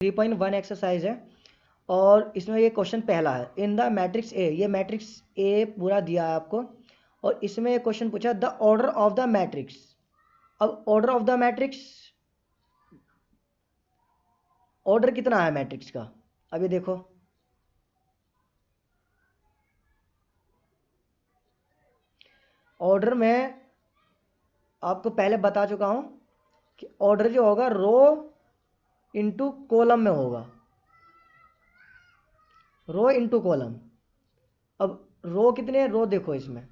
3.1 exercise है और इसमें ये क्वेश्चन पहला है। इन द मैट्रिक्स ए, ये मैट्रिक्स ए पूरा दिया है आपको और इसमें ये क्वेश्चन पूछा the order of the matrix. अब order of the matrix, order कितना है मैट्रिक्स का, अभी देखो ऑर्डर में आपको पहले बता चुका हूं कि ऑर्डर जो होगा रो इनटू कॉलम में होगा, रो इनटू कॉलम। अब रो कितने, रो देखो इसमें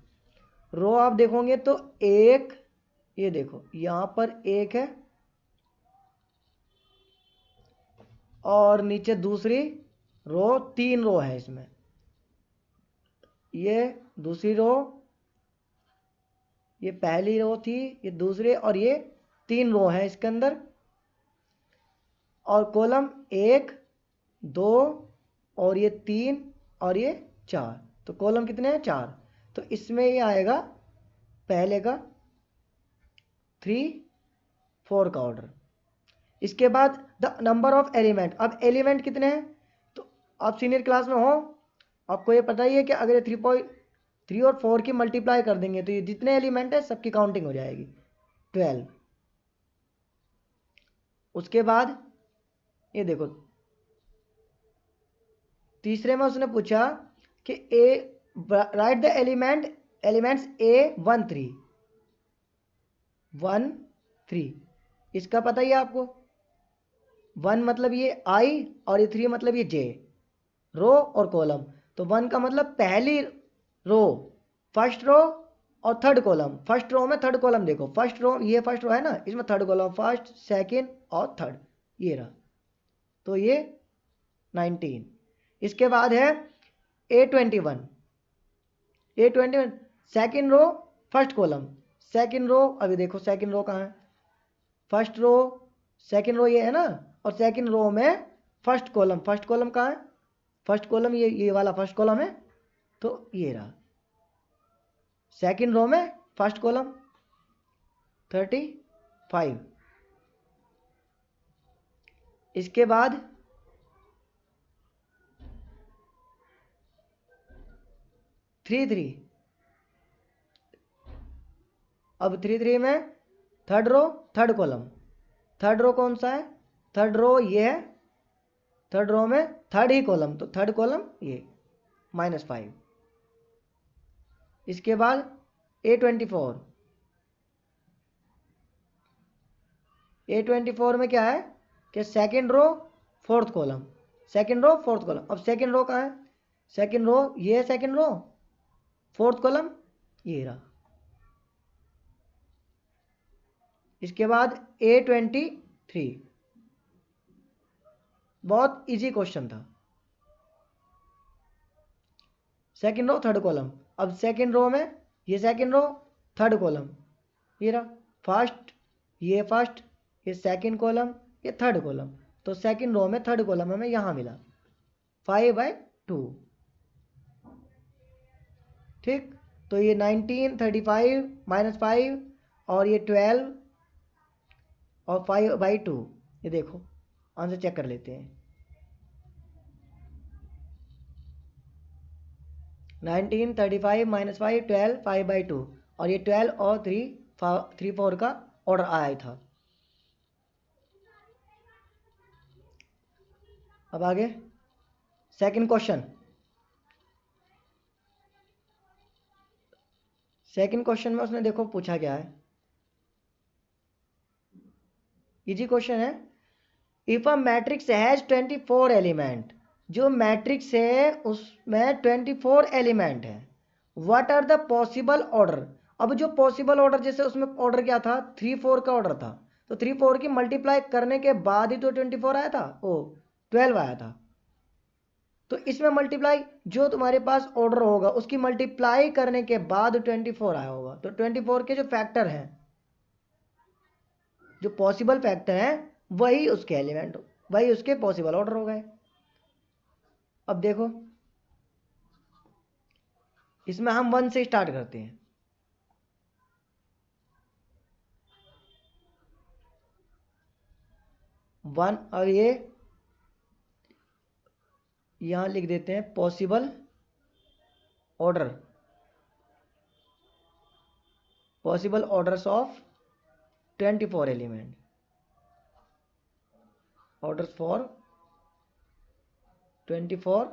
रो आप देखोगे तो एक, ये देखो यहां पर एक है और नीचे दूसरी रो, 3 रो है इसमें, ये दूसरी रो, ये पहली रो थी, ये दूसरी और ये 3 रो है इसके अंदर। और कॉलम 1 2 और ये 3 और ये 4, तो कॉलम कितने हैं 4। तो इसमें ये आएगा पहले का 3 4 का ऑर्डर। इसके बाद द नंबर ऑफ एलिमेंट, अब एलिमेंट कितने हैं, तो आप सीनियर क्लास में हो, आपको ये पता ही है कि अगर ये 3 और 4 की मल्टीप्लाई कर देंगे तो ये जितने एलिमेंट है सबकी काउंटिंग हो जाएगी 12। उसके बाद ये देखो तीसरे में उसने पूछा कि ए राइट द एलिमेंट्स ए 1 3 1 3, इसका पता ही है आपको, 1 मतलब ये आई और ये 3 मतलब ये जे, रो और कॉलम। तो 1 का मतलब पहली रो, फर्स्ट रो और थर्ड कॉलम। फर्स्ट रो में थर्ड कॉलम देखो, फर्स्ट रो, ये फर्स्ट रो है ना, इसमें थर्ड कॉलम फर्स्ट सेकंड और थर्ड, ये रहा, तो ये 19। इसके बाद है A21, A21 second row first column, second row, अभी देखो सेकंड रो कहाँ है, फर्स्ट रो सेकंड रो ये है ना, और सेकंड रो में फर्स्ट कॉलम कहाँ है, फर्स्ट कॉलम ये वाला फर्स्ट कॉलम है, तो ये रहा सेकंड रो में फर्स्ट कॉलम 35। इसके बाद 3 3, अब 3 3 में third row third column, third row कौन सा है, थर्ड रो ये है, थर्ड रो में थर्ड ही कॉलम, तो थर्ड कॉलम ये -5। इसके बाद A24 में क्या है कि second row fourth column, second row fourth column. अब सेकंड रो कहाँ है, सेकंड रो ये है, सेकंड रो फोर्थ कॉलम ये रहा। इसके बाद A23, बहुत इजी क्वेश्चन था, सेकंड रो थर्ड कॉलम। अब सेकंड रो में ये सेकंड रो थर्ड कॉलम, ये रहा फर्स्ट, ये सेकंड कॉलम, ये थर्ड कॉलम, तो सेकंड रो में थर्ड कॉलम हमें यहाँ मिला 5/2। ठीक, तो ये 19 35 -5 और ये 12 और 5/2, ये देखो आंसर चेक कर लेते हैं। 19 35 -5 12 5/2 और ये 12 और 3 4 का ऑर्डर आया था। अब आगे सेकंड क्वेश्चन, सेकंड क्वेश्चन में उसने देखो पूछा क्या है, इजी क्वेश्चन है। If a matrix has 24 element, जो मैट्रिक्स है उसमें 24 एलिमेंट है, what are the possible order. अब जो पॉसिबल ऑर्डर, जैसे उसमें ऑर्डर क्या था 3 4 का ऑर्डर था, तो 3 4 की मल्टीप्लाई करने के बाद ही तो 24 आया था, ओ 12 आया था। तो इसमें मल्टीप्लाई जो तुम्हारे पास ऑर्डर होगा उसकी मल्टीप्लाई करने के बाद 24 आया होगा, तो 24 के जो फैक्टर हैं, जो पॉसिबल फैक्टर हैं, वही उसके एलिमेंट, वही उसके पॉसिबल ऑर्डर हो गए। अब देखो इसमें हम 1 से स्टार्ट करते हैं, 1 और ये यहाँ लिख देते हैं possible order, possible orders of 24 element, orders for 24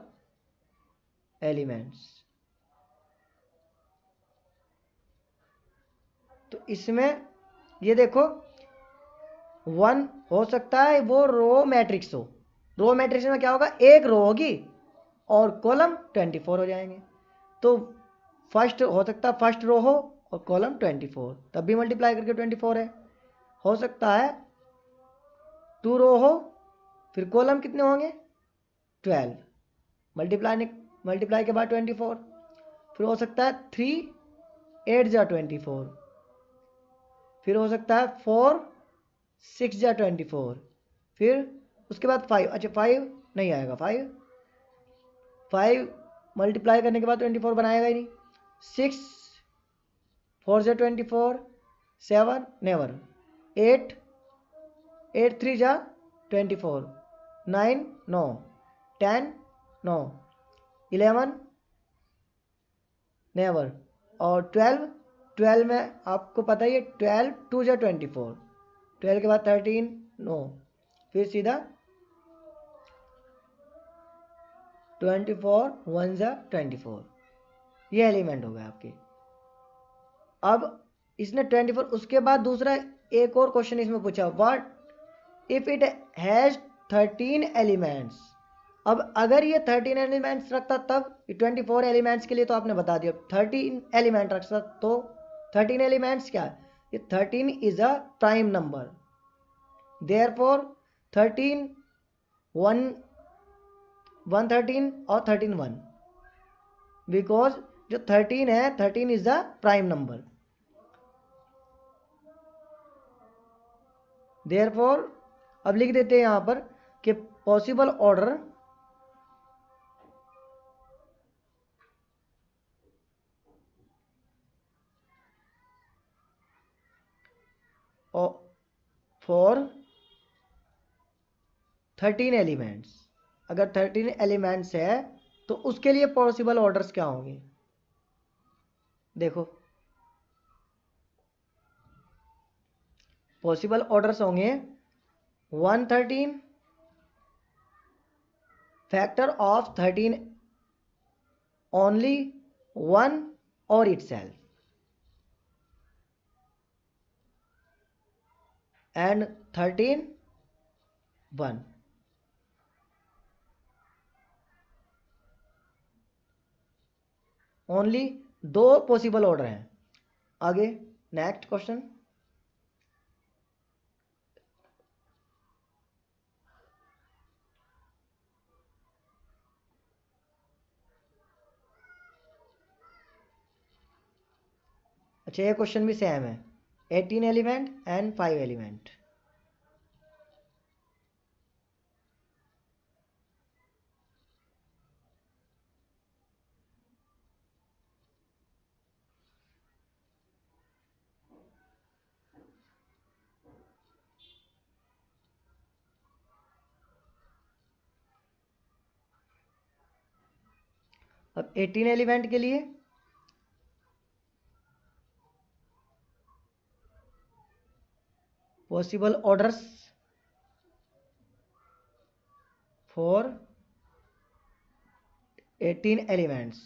elements. तो इसमें ये देखो 1 हो सकता है वो रो मैट्रिक्स हो, रो मैट्रिक्स में क्या होगा, एक रो होगी और कॉलम 24 हो जाएंगे। तो फर्स्ट हो सकता है फर्स्ट रो हो और कॉलम 24, तब भी मल्टीप्लाई करके 24 है। हो सकता है 2 रो हो फिर कॉलम कितने होंगे 12, मल्टीप्लाई के बाद 24। फिर हो सकता है 3 8 जा 24, फिर हो सकता है 4 6 जा 24, फिर उसके बाद 5, अच्छा 5 नहीं आएगा, 5 मल्टीप्लाई करने के बाद 24 बनाएगा ही नहीं। 6 4 जा 24, 7 नेवर, 8 8 3 जा 24, 9 नो, 10 नो, 11 नेवर, और 12 में आपको पता ही है 12 2 जा 24, 12 के बाद 13 नो, फिर सीधा 24 1 जा 24, ये एलिमेंट हो गए आपके। अब इसने 24, उसके बाद दूसरा एक और क्वेश्चन इसमें पूछा, what if it has 13 elements. अब अगर ये 13 एलिमेंट्स रखता तब, 24 एलिमेंट्स के लिए तो आपने बता दिया 13 एलिमेंट रखता, तो 13 एलिमेंट्स क्या है, ये 13 is a prime number, therefore 13 1 13 और 13 1, बिकॉज जो 13 है 13 is the prime number, therefore अब लिख देते हैं यहां पर कि पॉसिबल ऑर्डर फॉर 13 एलिमेंट्स, अगर 13 एलिमेंट्स है तो उसके लिए पॉसिबल ऑर्डर्स क्या होंगे, देखो पॉसिबल ऑर्डर्स होंगे 113 फैक्टर ऑफ 13 ओनली 1 और itself, and 13 1। Only 2 possible order हैं। आगे नेक्स्ट क्वेश्चन, अच्छा ये क्वेश्चन भी सेम है, 18 एलिमेंट एंड 5 एलिमेंट। अब 18 एलिमेंट के लिए पॉसिबल ऑर्डर्स फॉर 18 एलिमेंट्स,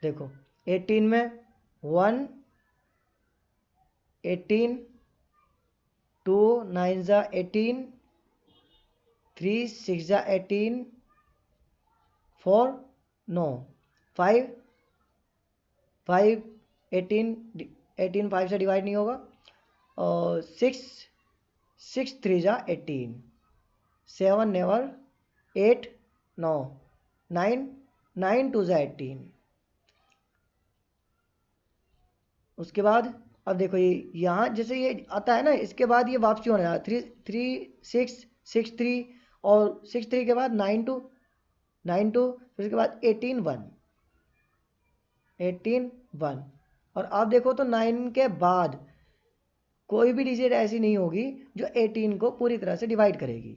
देखो 18 में 1 18 2 9 जा 18, 3 6 जा 18, 4 नो, 5 5 18 18 5 से डिवाइड नहीं होगा, और 6 6 3 जा 18, 7 नेवर, 8 नो, 9 9 2 जा 18। उसके बाद अब देखो ये यहाँ जैसे ये आता है ना, इसके बाद ये वापसी होने लगा 3 3 6 6 3, और 6 3 के बाद 9 2 9 2, फिर उसके बाद 18 1 18 1, और आप देखो तो 9 के बाद कोई भी डिजिट ऐसी नहीं होगी जो 18 को पूरी तरह से डिवाइड करेगी।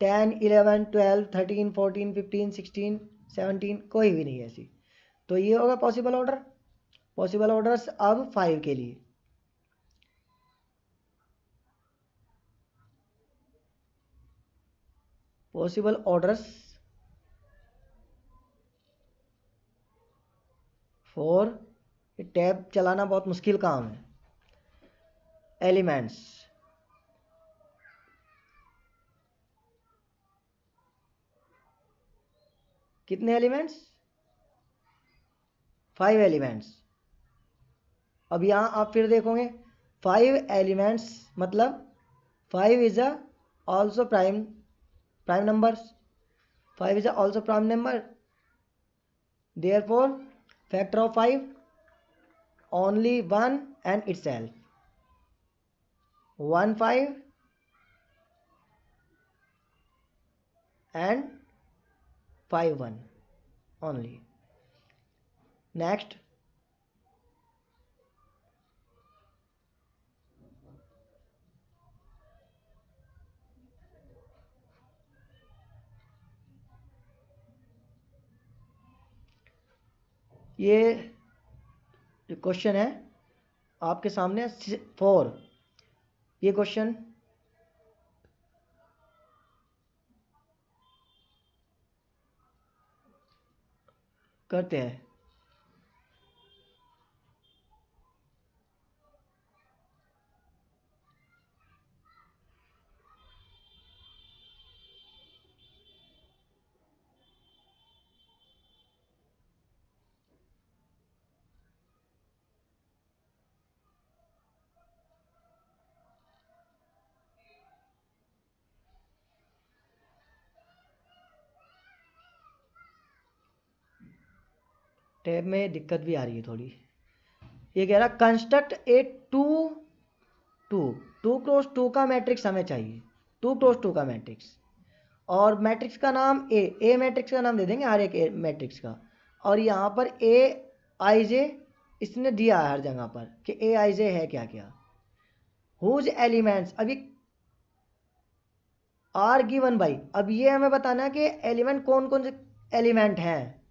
10, 11, 12, 13, 14, 15, 16, 17 कोई भी नहीं ऐसी। तो ये होगा पॉसिबल ऑर्डर। पॉसिबल ऑर्डर्स अब 5 के लिए। पॉसिबल ऑर्डर्स फॉर, टैब चलाना बहुत मुश्किल काम है। एलिमेंट्स, कितने एलिमेंट्स? 5 एलिमेंट्स। अब यहाँ आप फिर देखोगे 5 एलिमेंट्स मतलब 5 is a also prime numbers. 5 is also prime number, therefore factor of 5 only 1 and itself, 1 5 and 5 1 only. Next, ये क्वेश्चन है आपके सामने 4। ये क्वेश्चन करते हैं। टैब में दिक्कत भी आ रही है थोड़ी। ये कह रहा construct a two two two cross two का मैट्रिक्स हमें चाहिए, 2 क्रॉस 2 का मैट्रिक्स। और मैट्रिक्स का नाम ए मैट्रिक्स का नाम दे देंगे हर एक मैट्रिक्स का। और यहाँ पर ए आई जे इसने दिया है हर जगह पर कि ए आई जे है क्या क्या। हुज एलिमेंट्स अभी आर गिवन बाई, अब ये हमें बताना है कि एलिमेंट कौन कौन से एलिमेंट हैं।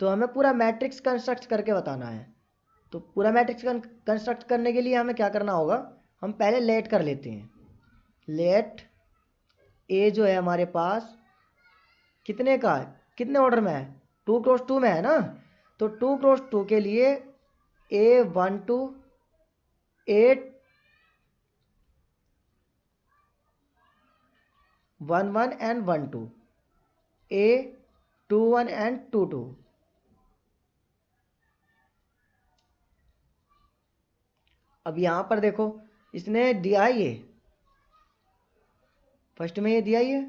तो हमें पूरा मैट्रिक्स कंस्ट्रक्ट करके बताना है। तो पूरा मैट्रिक्स कंस्ट्रक्ट करने के लिए हमें क्या करना होगा, हम पहले लेट कर लेते हैं। लेट ए जो है हमारे पास कितने का है, कितने ऑर्डर में है, 2 क्रॉस 2 में है ना। तो 2 क्रॉस 2 के लिए ए 1 2 8 1 1 and 1 2, ए 2 1 and 2 2। अब यहाँ पर देखो इसने दिया है ये, फर्स्ट में ये दिया ही है।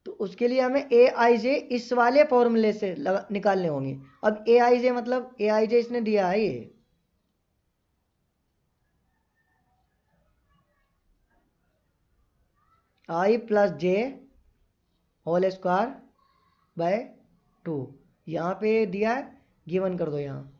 तो उसके लिए हमें ए आई जे इस वाले फॉर्मूले से निकालने होंगे। अब ए आई जे मतलब ए आई जे इसने दिया है ये i plus j whole square by 2। यहाँ पे दिया है, गिवन कर दो यहाँ।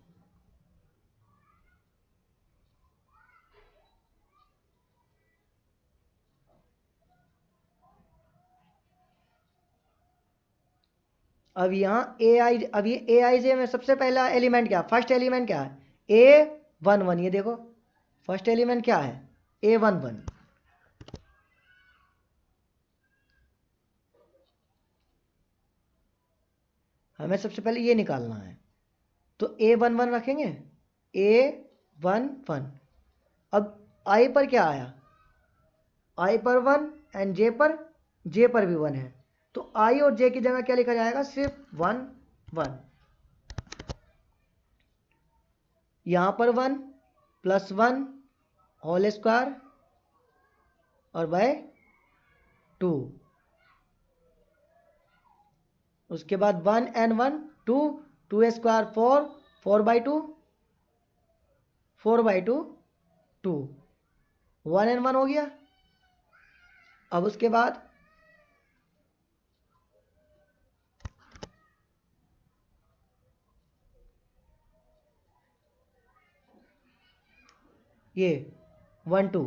अब यहाँ ए आई, अब ये ए आई जे में सबसे पहला एलिमेंट क्या, फर्स्ट एलिमेंट क्या है, ए 1 1। ये देखो फर्स्ट एलिमेंट क्या है, ए 1 1। हमें सबसे पहले ये निकालना है। तो ए 1 1 रखेंगे, ए 1 1। अब आई पर क्या आया, आई पर 1 एंड जे पर भी 1 है। तो आई और जे की जगह क्या लिखा जाएगा, सिर्फ 1 1। यहाँ पर 1 प्लस 1 होल स्क्वायर और बाय 2। उसके बाद 1 and 1 2, 2 square 4, 4 by 2 4 by 2 2, 1 and 1 हो गया। अब उसके बाद ये 1 2।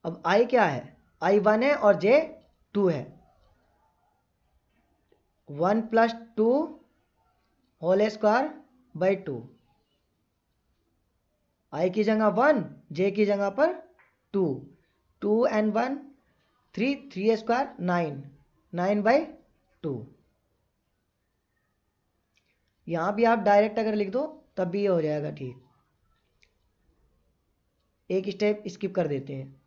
अब आई क्या है, आई 1 है और जे 2 है। 1 + 2 होल स्क्वायर बाई 2। आई की जगह 1, जे की जगह पर 2। 2 and 1 3, 3 स्क्वायर 9, 9/2। यहाँ भी आप डायरेक्ट अगर लिख दो तब भी ये हो जाएगा ठीक। एक स्टेप स्किप कर देते हैं।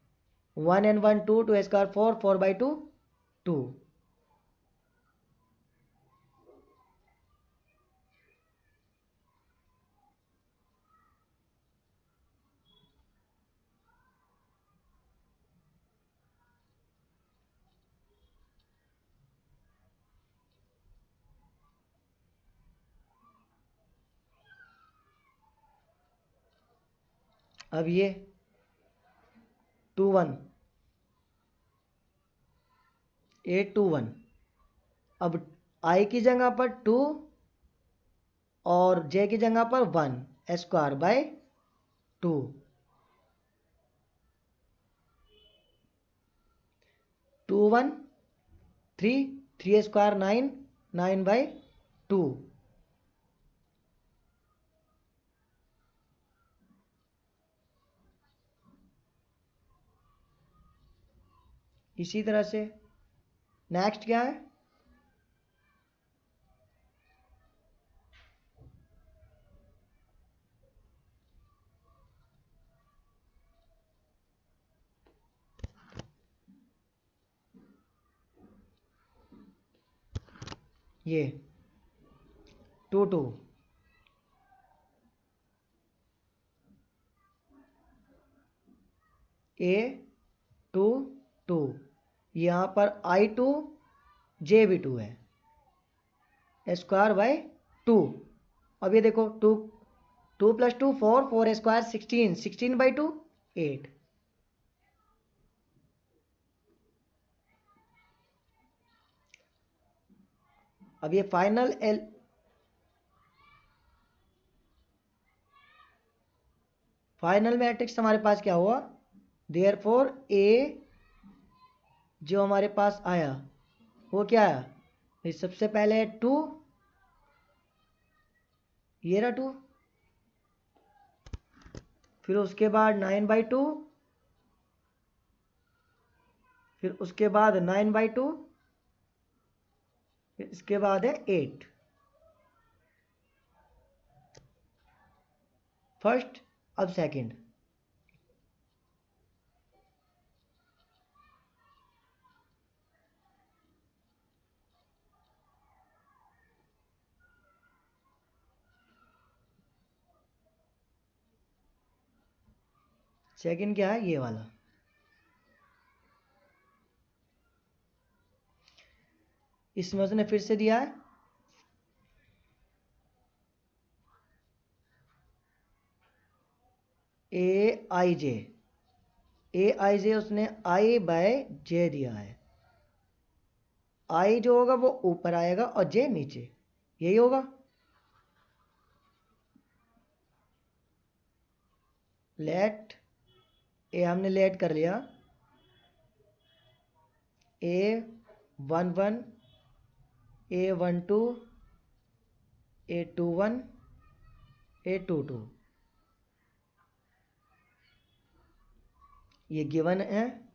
1 and 1 2, 2 स्क्वायर 4, 4/2 2। अब ये 2 1, 8 2 1। अब आई की जगह पर 2 और जे की जगह पर 1 स्क्वायर बाय 2। 2 1 3, 3 स्क्वायर 9, 9/2। इसी तरह से नेक्स्ट क्या है, ये 2 2। ए 2 2। यहाँ पर I2 जे भी 2 है स्क्वायर बाय 2। अब ये देखो 2, 2 + 2 4, 4 स्क्वायर 16, 16/2 8। अब ये फाइनल मैट्रिक्स हमारे पास क्या हुआ, देयरफॉर ए जो हमारे पास आया वो क्या आया, ये सबसे पहले 2, ये रहा 2, फिर उसके बाद 9/2, फिर उसके बाद 9/2, फिर इसके बाद है 8। फर्स्ट, अब सेकंड। सेकंड क्या है, ये वाला। इसमें उसने फिर से दिया है A I J उसने I/J दिया है। I जो होगा वो ऊपर आएगा और J नीचे, यही होगा। लेट ए हमने लेट कर लिया, A11, A12, A21, A22 ये गिवन है।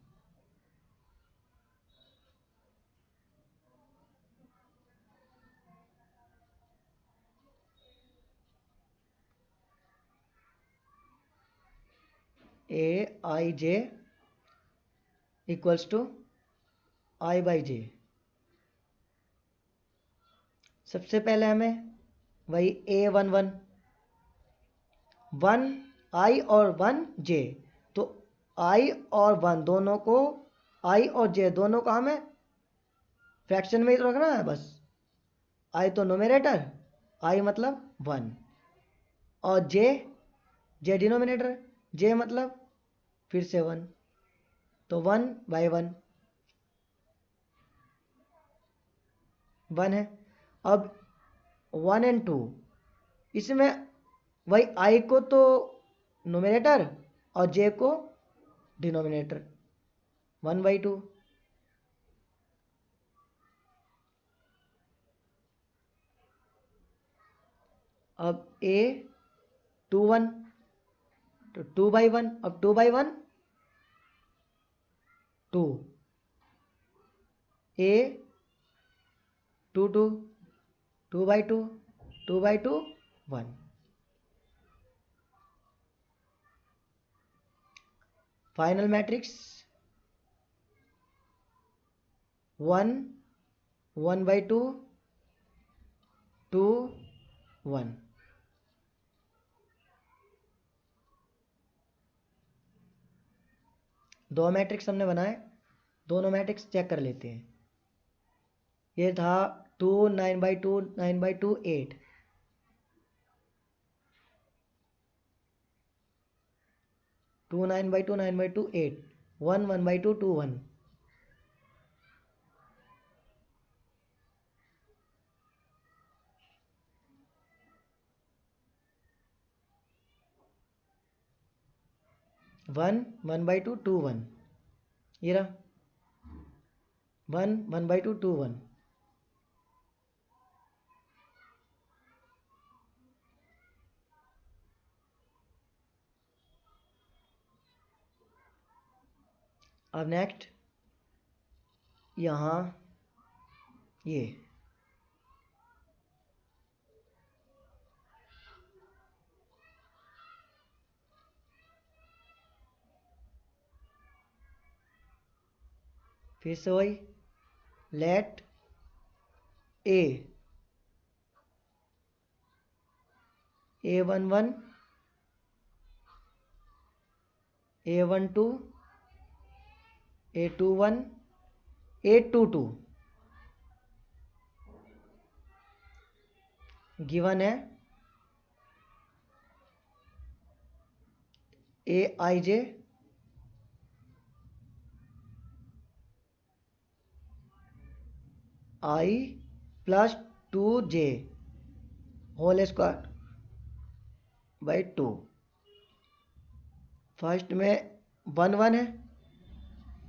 A I J equals to I/J। सबसे पहले हमें वही A11 1 I और 1 J, तो I और 1 दोनों को, I और J दोनों को हमें फ्रैक्शन में ही तो रखना है बस। I तो नोमिनेटर, I मतलब 1 और J डिनोमिनेटर, J मतलब फिर से 1, तो 1/1 1 है। अब 1 and 2, इसमें वही आई को तो नोमिनेटर और जे को डिनोमिनेटर, 1/2। अब ए 2/1, तो 2/1, अब 2/1 2, ए 2/2, 2/2, 2/2 1। Final matrix 1, 1/2, 2, 1। दो मैट्रिक्स हमने बनाए, दोनों मैट्रिक्स चेक कर लेते हैं। ये था 2, 9/2, 9/2 8, 2 9/2, 9/2 8, 1 1/2 2 1। वन 1/2 2 1, ये रहा 1 1/2 2 1। अब नेक्स्ट यहाँ ये फिर से वही, let a A11, A12, A21, A22 given है। AIJ I plus 2J whole square by 2। First में 1 1 है,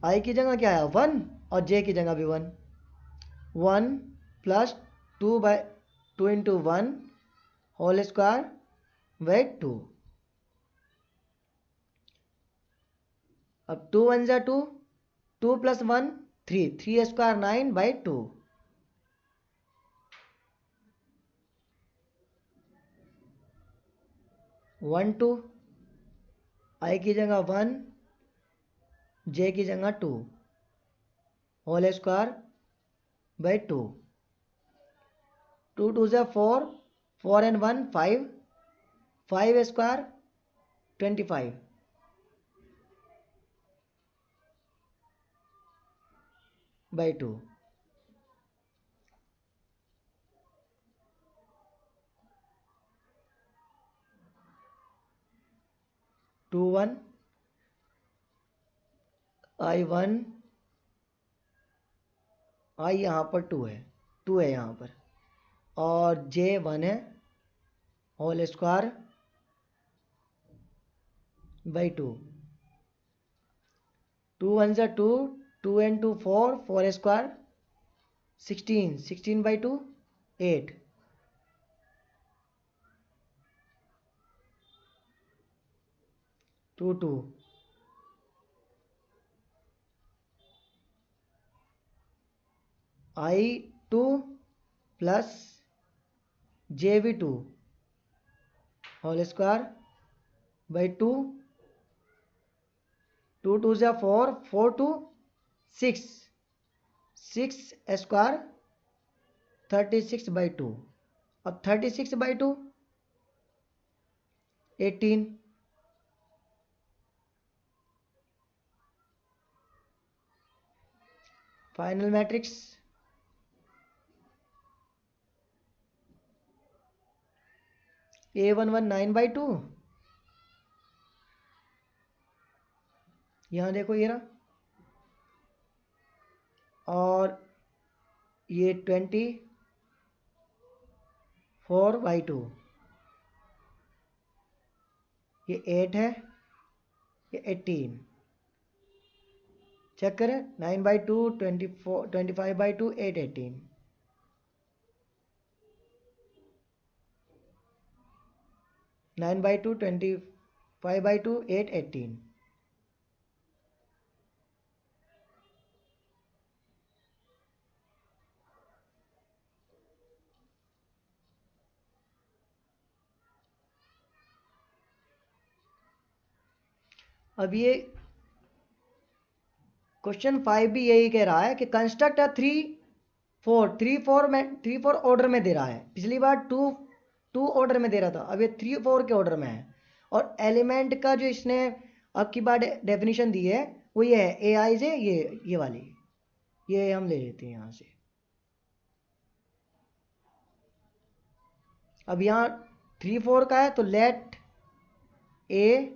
आई की जगह क्या है 1 और जे की जगह भी 1, 1 plus 2 into 1 whole square by 2। अब 2 1 जा 2, 2 प्लस 1 3, 3 स्क्वायर 9/2। 1 2, आई की जगह 1, जे की जगह 2 होल स्क्वायर बाई 2। 2 2 जा 4, 4 and 1 5, 5 square 25 by 2। Two 1, I1, I यहाँ पर 2 है, 2 है यहाँ पर, और जे 1 है होल स्क्वायर बाई 2। 2 1 जा 2, 2 and 2 4, 4 square 16, 16/2 8। 2 2, I2 plus JV2 whole square by 2। 2 2 जा 4, 4 2 6, 6 स्क्वायर 36/2। अब 36/2 18। फाइनल मैट्रिक्स A11 9/2, यहाँ देखो ये रहा, और ये 20 4/2, ये 8 है, ये 18। चेक करें, 9/2, 24, 25/2, 8, 18। 9/2, 25/2, 8, 18। अब ये क्वेश्चन 5 भी यही कह रहा है कि कंस्ट्रक्ट अ 3 4 ऑर्डर में दे रहा है। पिछली बार 2 ऑर्डर में दे रहा था, अब ये 3 4 के ऑर्डर में है। और एलिमेंट का जो इसने अब की बार डेफिनेशन दी है वो ये है, ए आई जे, ये वाली, ये हम ले लेते हैं यहाँ से। अब यहाँ 3 4 का है तो late a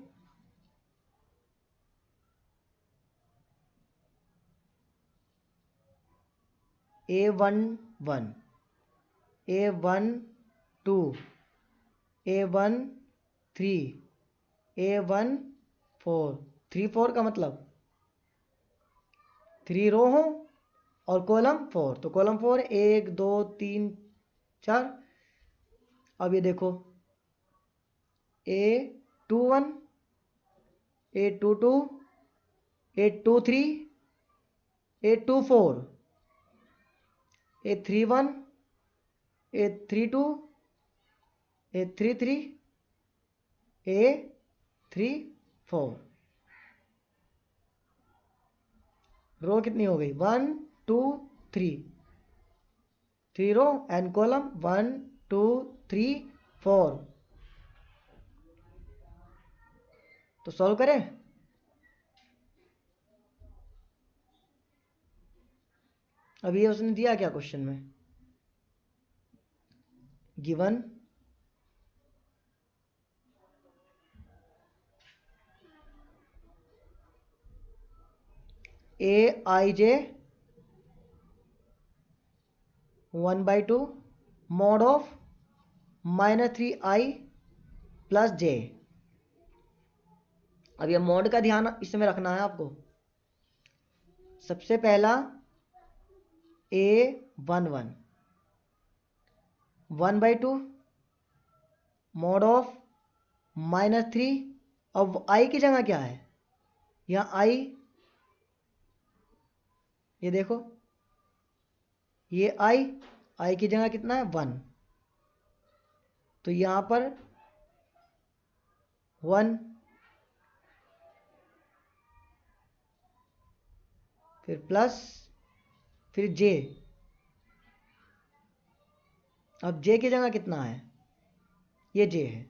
A11, A12, A13, A14। 3 4 का मतलब 3 रो हो और कॉलम 4, तो कॉलम 4 1 2 3 4। अब ये देखो A21, A22, A23, A24, A31, A32, A33, A34। रो कितनी हो गई, 1 2 3, 3 रो एंड कॉलम 1 2 3 4। तो सॉल्व करें। अभी ये उसने दिया क्या क्वेश्चन में, given Aij 1/2 mod of -3i plus j। अब ये मॉड का ध्यान इसमें रखना है आपको। सबसे पहला A11 1/2 मॉड ऑफ -3। अब i की जगह क्या है, यहाँ i, ये देखो ये i की जगह कितना है 1, तो यहाँ पर 1, फिर प्लस, फिर j। अब j की जगह कितना है, ये j है,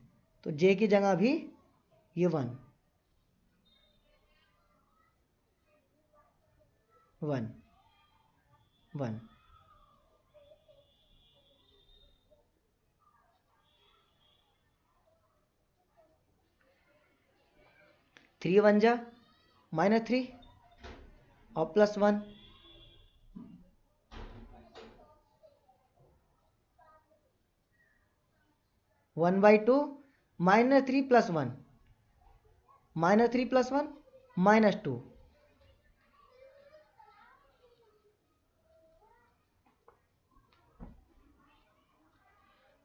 तो j की जगह भी ये 1 1 1। 3 1 जा -3 और प्लस 1, 1/2 -3 प्लस 1, -3 प्लस 1 -2।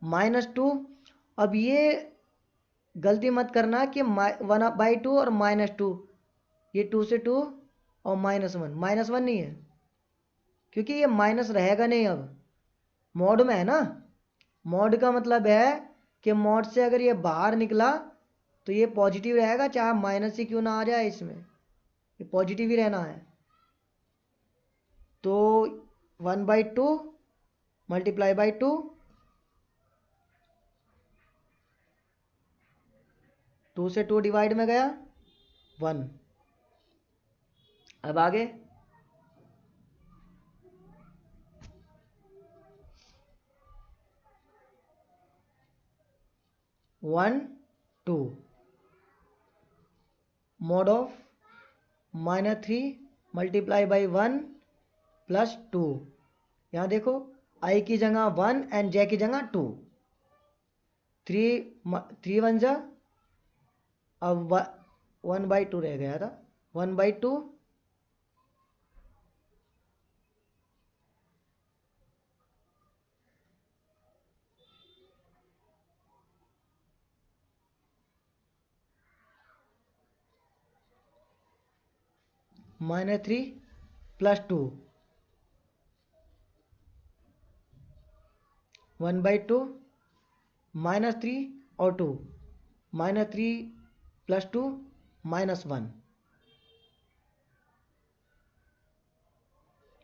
-2। अब ये गलती मत करना कि 1/2 और -2, ये 2 से 2 और -1, -1 नहीं है, क्योंकि ये माइनस रहेगा नहीं। अब मॉड में है ना, मॉड का मतलब है कि मॉड से अगर ये बाहर निकला तो ये पॉजिटिव रहेगा, चाहे माइनस ही क्यों ना आ जाए, इसमें ये पॉजिटिव ही रहना है। तो 1/2 मल्टीप्लाई बाई 2, 2 से 2 डिवाइड में गया 1। अब आगे 1 2 mod of -3 multiply by 1 plus 2। यहाँ देखो i की जगह 1 एंड j की जगह 2, थ्री, 3 × 1 अब 1/2 रह गया था, 1/2 -3 +2, 1/2 -3 और 2, -3 + 2 -1।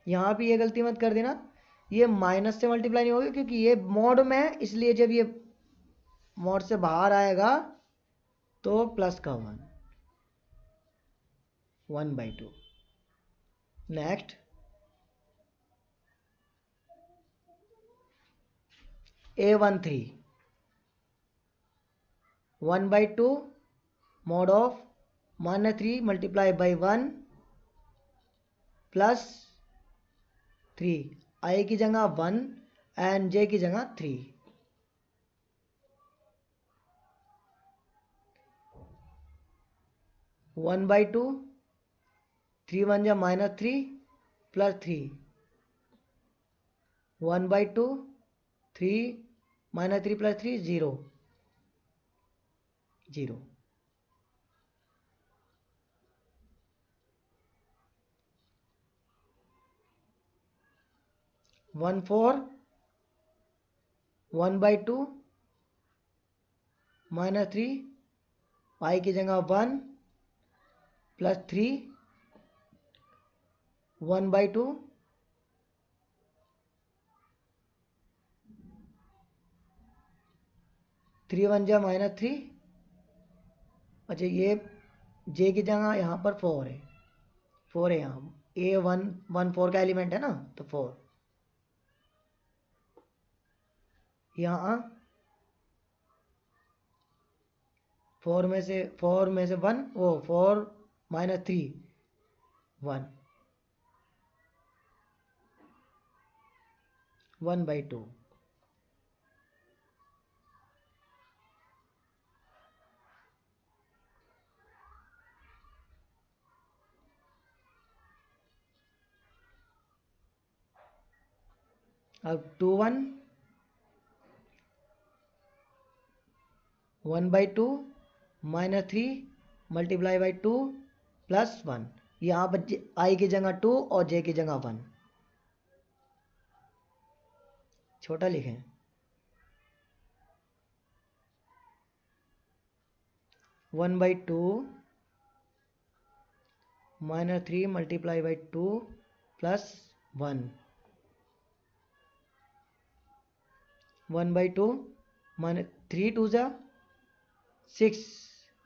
यहाँ भी ये गलती मत कर देना, ये माइनस से मल्टीप्लाई नहीं होगी क्योंकि ये मॉड में है, इसलिए जब ये मॉड से बाहर आएगा तो प्लस का 1/2। Next A13 1/2 mod of -3 multiplied by 1 plus 3, I की जगह 1 एंड J की जगह 3। 1/2, 3 × 1 = -3 प्लस 3, 1/2, 3 -3 + 3 0 0। 14 1/2 -3, I की जगह 1 प्लस 3, 1/2 3 × 1 = -3। अच्छा ये J की जगह यहाँ पर 4 है, 4 है यहाँ, A1 4 का एलिमेंट है ना, तो 4 यहाँ 4 में से 1 वो 4 -3 1, 1/2। अब 2 1 1/2 -3 मल्टीप्लाई बाई 2 प्लस 1, यहाँ पर I की जगह 2 और J की जगह 1, छोटा लिखें। 1/2 -3 multiply by 2 plus 1, 1/2 -3 2 × 6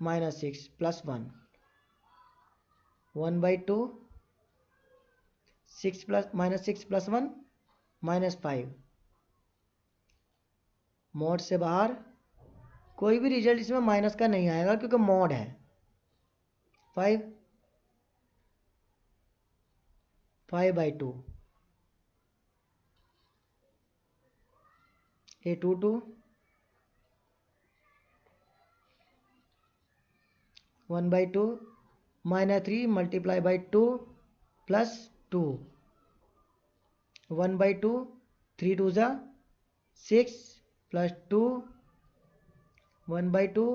-6 plus 1, 1/2 6 + 1 -5। Mod से बाहर कोई भी रिजल्ट इसमें माइनस का नहीं आएगा क्योंकि मॉड है। 5/2 A22 1/2 -3 multiply by 2 plus 2, 1/2 3 2 × 6 plus 2, 1/2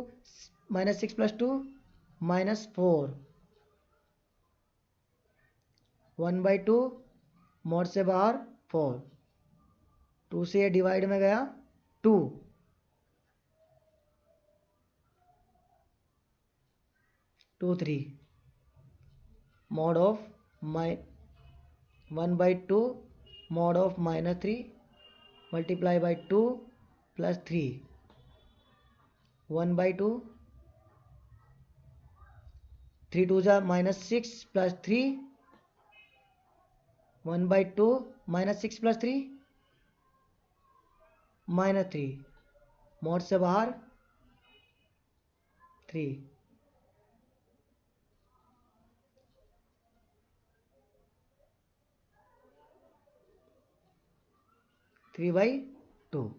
-6 + 2 -4, 1/2 mod से बाहर 4, 2 से ये डिवाइड में गया 2, 2 3 mod of 1/2 mod of -3 multiply by 2 plus 3, 1/2 3 2 -6 plus 3, 1/2 -6 plus 3 -3, mod से बाहर 3, 3/2।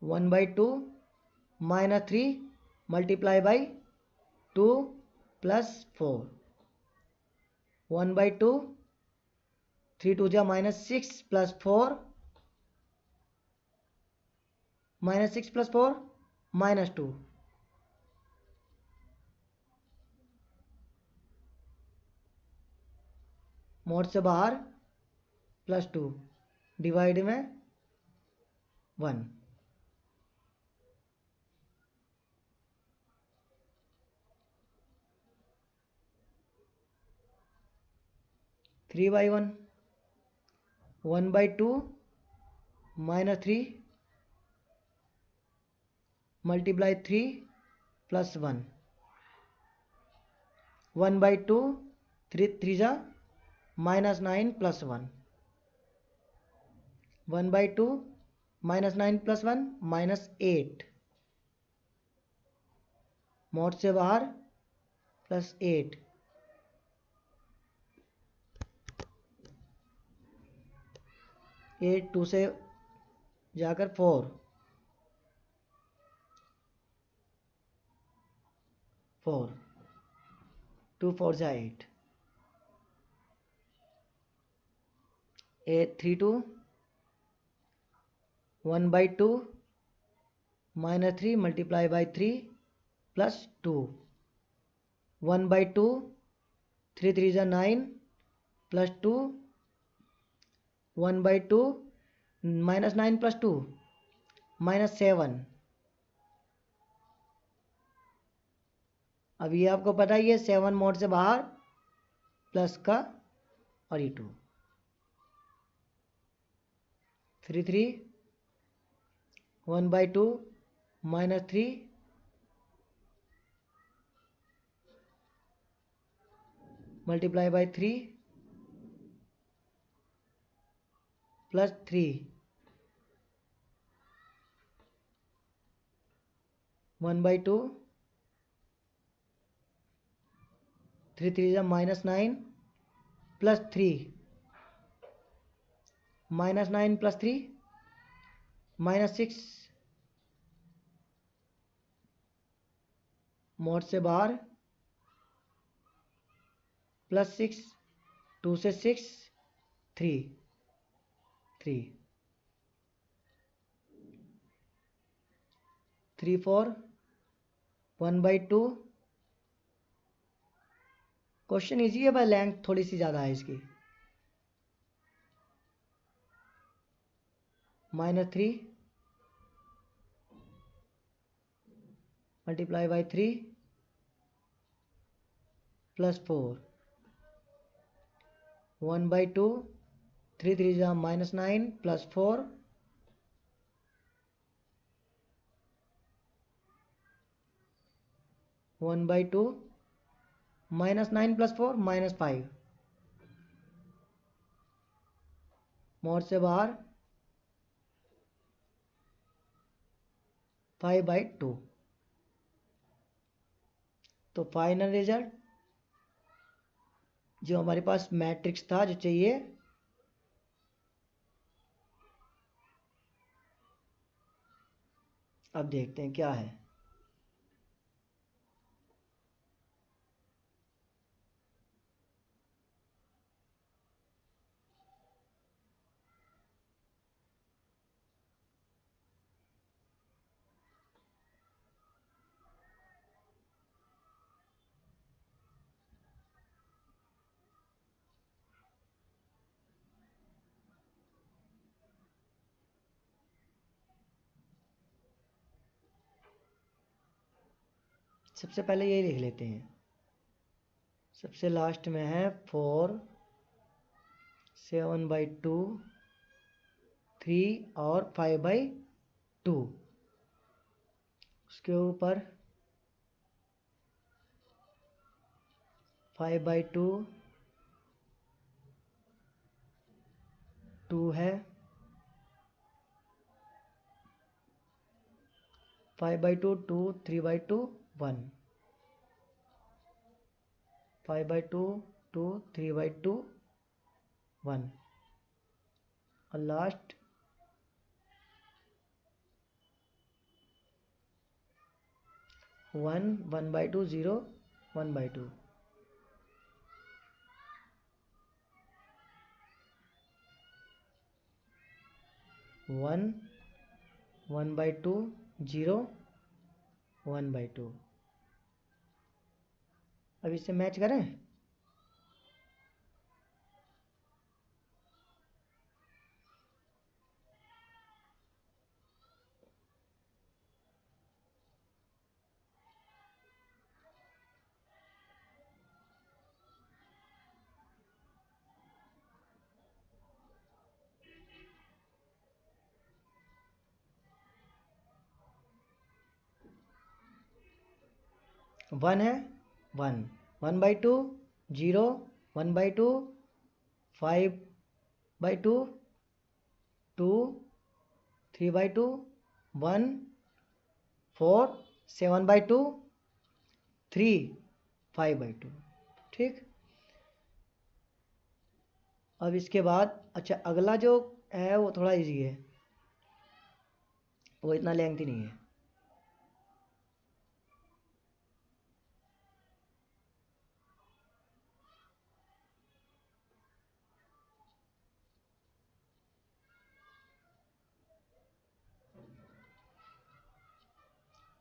1/2 -3 मल्टीप्लाई बाई 2 + 4 1/2 3 2 जा -6 + 4 -6 + 4 -2 मोड से बाहर +2 डिवाइड में 1 3/1 1/2 -3 मल्टीप्लाई 3 + 1 1/2 3 3 जा -9 + 1 1/2 -9 + 1 -8 मोड से बाहर +8 8 2 से जाकर 4 4 2 4 जा 8 8 3 2 1/2 -3 मल्टीप्लाई बाई 3 + 2 1/2 3 3 जा 9 + 2 1/2 -9 + 2 -7 अब ये आपको पता ही है 7 मोड से बाहर प्लस का और ये 2 3 3 1/2 -3 मल्टीप्लाई बाई 3 + 3 1/2 3 3 जा -9 + 3 -9 + 3 -6 मोड से बाहर +6 2 से 6 3 3 3 4 1/2 क्वेश्चन इजी है पर लेंथ थोड़ी सी ज़्यादा है इसकी -3 मल्टीप्लाई बाई 3 + 4 1/2 3 3 जा -9 + 4 1/2 -9 + 4 -5 मोड से बाहर 5/2 तो फाइनल रिजल्ट जो हमारे पास मैट्रिक्स था जो चाहिए अब देखते हैं क्या है सबसे पहले यही लिख लेते हैं सबसे लास्ट में है 4 7/2 3 और 5/2 उसके ऊपर 5/2 2 है 5/2 2 3/2 1 5/2 2 3/2 1 और लास्ट 1 1/2 0 1/2 1 1/2 0 1/2। अब इससे मैच करें। वन है, 1 1/2 0 1/2 5/2 2 3/2 1 4 7/2 3 5/2। ठीक। अब इसके बाद अच्छा अगला जो है वो थोड़ा इजी है, वो इतना लेंथी नहीं है।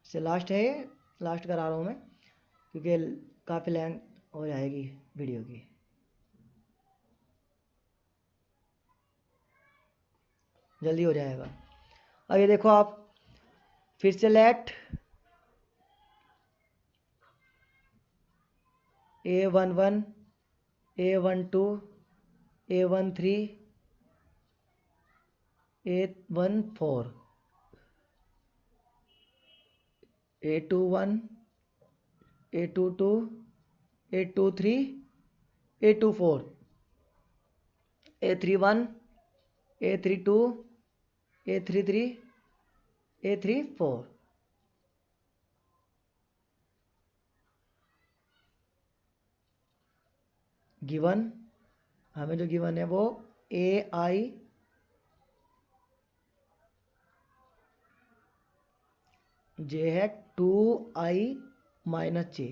से लास्ट है, लास्ट करा रहा हूँ मैं क्योंकि काफ़ी लेंथ हो जाएगी वीडियो की। जल्दी हो जाएगा। अब ये देखो आप फिर से late A11 A12 A13 A14 A21 A22 A23 A24 A31 A32 A33 A34। Given हमें जो गिवन है वो AI जे है 2I - J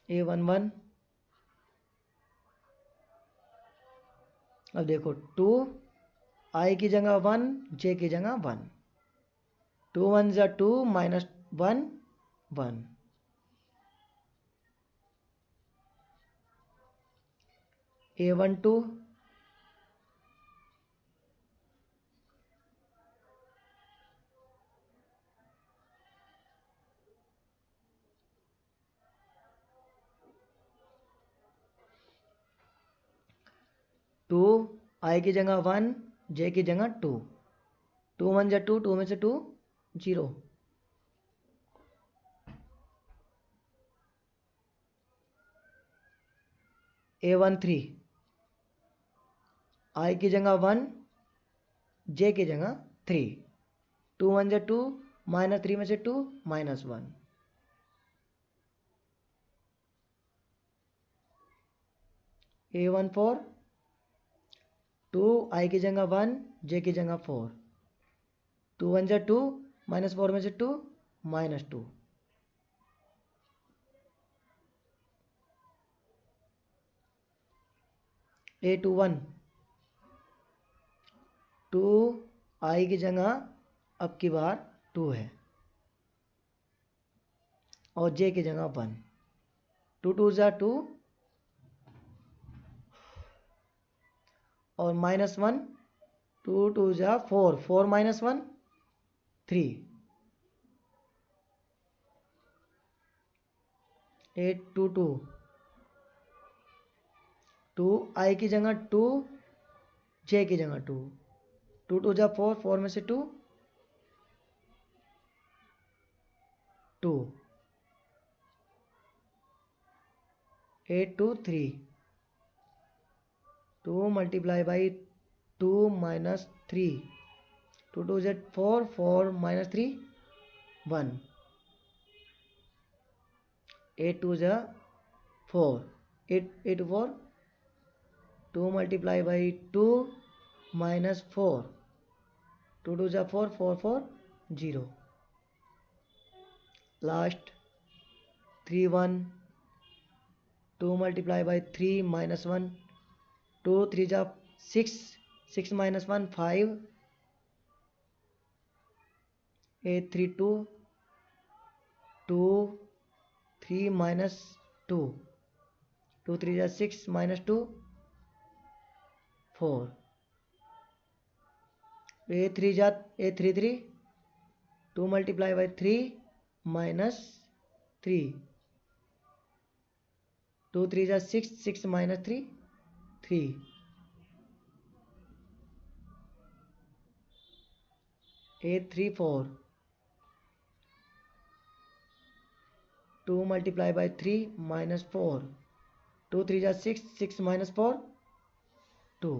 A11। अब देखो 2 I की जगह 1 J की जगह 1 2 1 ज़ा 2 -1 1 A12 2 I की जगह 1 J की जगह 2 2 1 ज़ा 2 2 में से 2 0 A13 I की जगह 1 J की जगह 3 2 1 ज़ा 2 -3 में से 2 -1 A14 2 I की जगह 1 J की जगह 4 2 1 ज़ा 2 -4 में से 2 -2 A21 2 I की जगह अब की बार 2 है और J की जगह 1 2 2 ज़ा 2 और -1 2 2 ज़ा 4 4 -1 3 8 2 2 2 I की जगह 2 J की जगह 2 2 2 ज़ा 4 4 में से 2 2 8 2 3 2 × 2 -3 2 2 ज़ा 4 4 -3 1 8 2 ज़ा 4 8 8 4 2 × 2 -4 2 2 ज़ा 4 4 4 0. Last 3 1, 2 multiply by 3 minus 1, 2 3 जा 6, 6 minus 1 5, 8 3 2, 2 3 minus 2, 2 3 जा 6 minus 2 4, 8 3 जा 8 3 3, 2 multiply by 3 minus 3, 2 3 जा 6, 6 minus 3 3, 8 3 4, 2 multiply by 3 minus 4, 2 3 जा 6, 6 minus 4 2.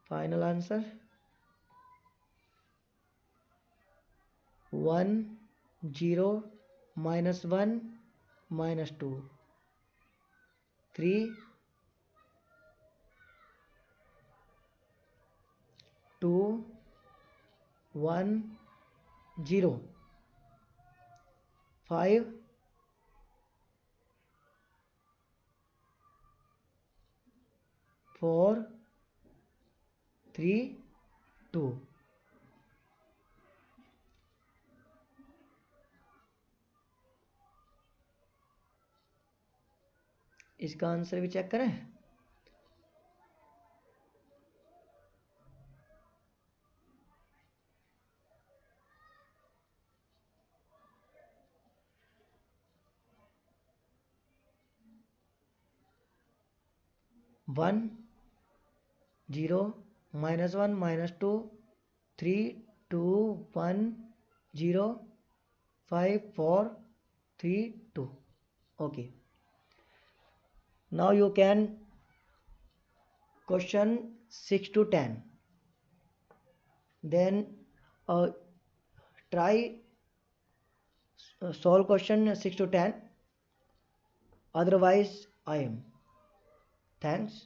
Final answer 1 0 minus 1 minus 2 3 2 1 0 5 4 3 2. इसका आंसर भी चेक करें. One 0 minus 1 minus 2 3 2 1 0 5 4 3 2. Okay, now you can question 6 to 10, then try solve question 6 to 10, otherwise I am. Thanks.